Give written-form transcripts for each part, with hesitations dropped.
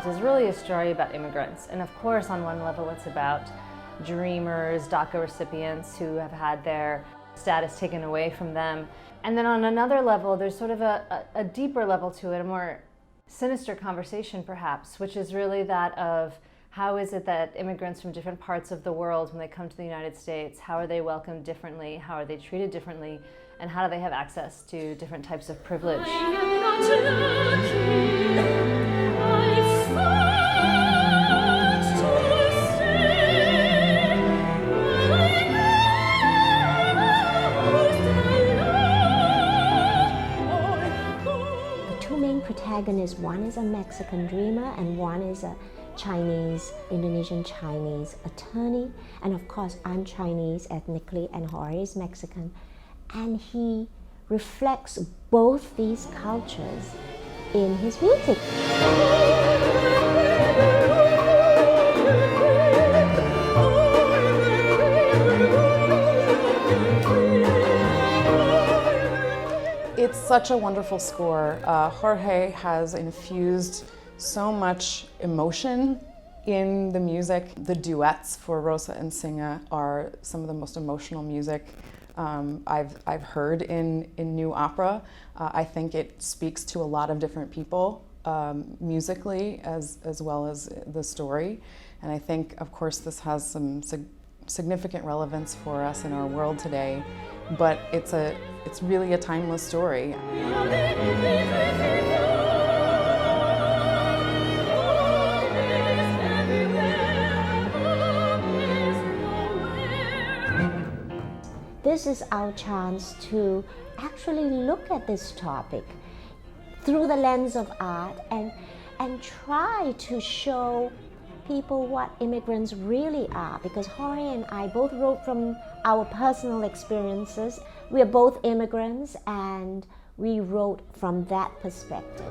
Dreams is really a story about immigrants. And of course, on one level, it's about dreamers, DACA recipients who have had their status taken away from them. And then on another level, there's sort of a deeper level to it, a more sinister conversation perhaps, which is really that of how is it that immigrants from different parts of the world, when they come to the United States, how are they welcomed differently, how are they treated differently, and how do they have access to different types of privilege? Protagonists, one is a Mexican dreamer and one is a Indonesian Chinese attorney, and of course I'm Chinese ethnically and Jorge is Mexican, and he reflects both these cultures in his music. It's such a wonderful score. Jorge has infused so much emotion in the music. The duets for Rosa and Singa are some of the most emotional music I've heard in new opera. I think it speaks to a lot of different people musically as well as the story. And I think, of course, this has some significant relevance for us in our world today, but it's really a timeless story. This is our chance to actually look at this topic through the lens of art and try to show people what immigrants really are, because Jorge and I both wrote from our personal experiences. We are both immigrants and we wrote from that perspective.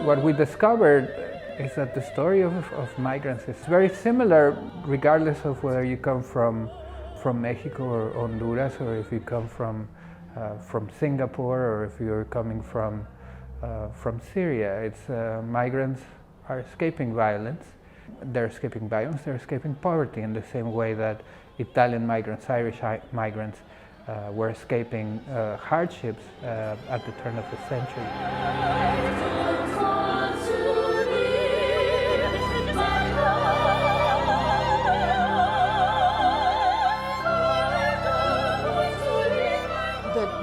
What we discovered is that the story of migrants is very similar regardless of whether you come from Mexico or Honduras, or if you come from Singapore, or if you're coming from Syria. It's migrants are escaping violence. They're escaping violence, they're escaping poverty in the same way that Italian migrants, Irish migrants were escaping hardships at the turn of the century.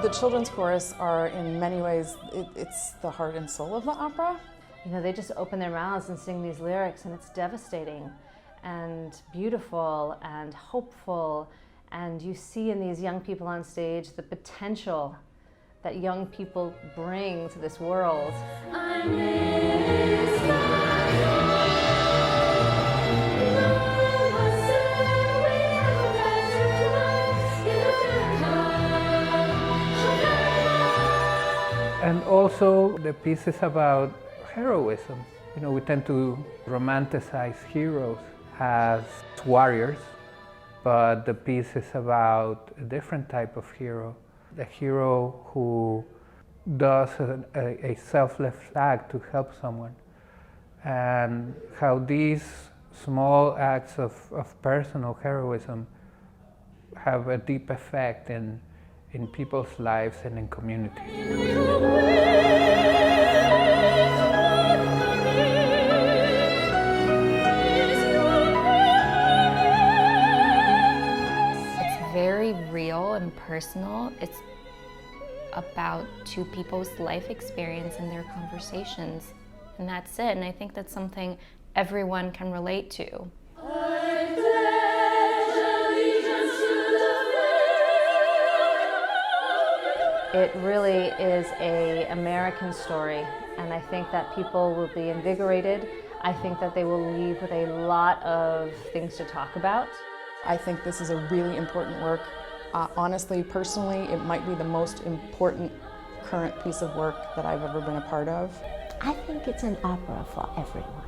The children's chorus are, in many ways, it's the heart and soul of the opera. You know, they just open their mouths and sing these lyrics, and it's devastating and beautiful and hopeful. And you see in these young people on stage the potential that young people bring to this world. And also the piece is about heroism. You know, we tend to romanticize heroes as warriors, but the piece is about a different type of hero. The hero who does a selfless act to help someone, and how these small acts of personal heroism have a deep effect in people's lives and in communities. It's very real and personal. It's about two people's life experience and their conversations, and that's it. And I think that's something everyone can relate to. It really is an American story, and I think that people will be invigorated. I think that they will leave with a lot of things to talk about. I think this is a really important work. Honestly, personally, it might be the most important current piece of work that I've ever been a part of. I think it's an opera for everyone.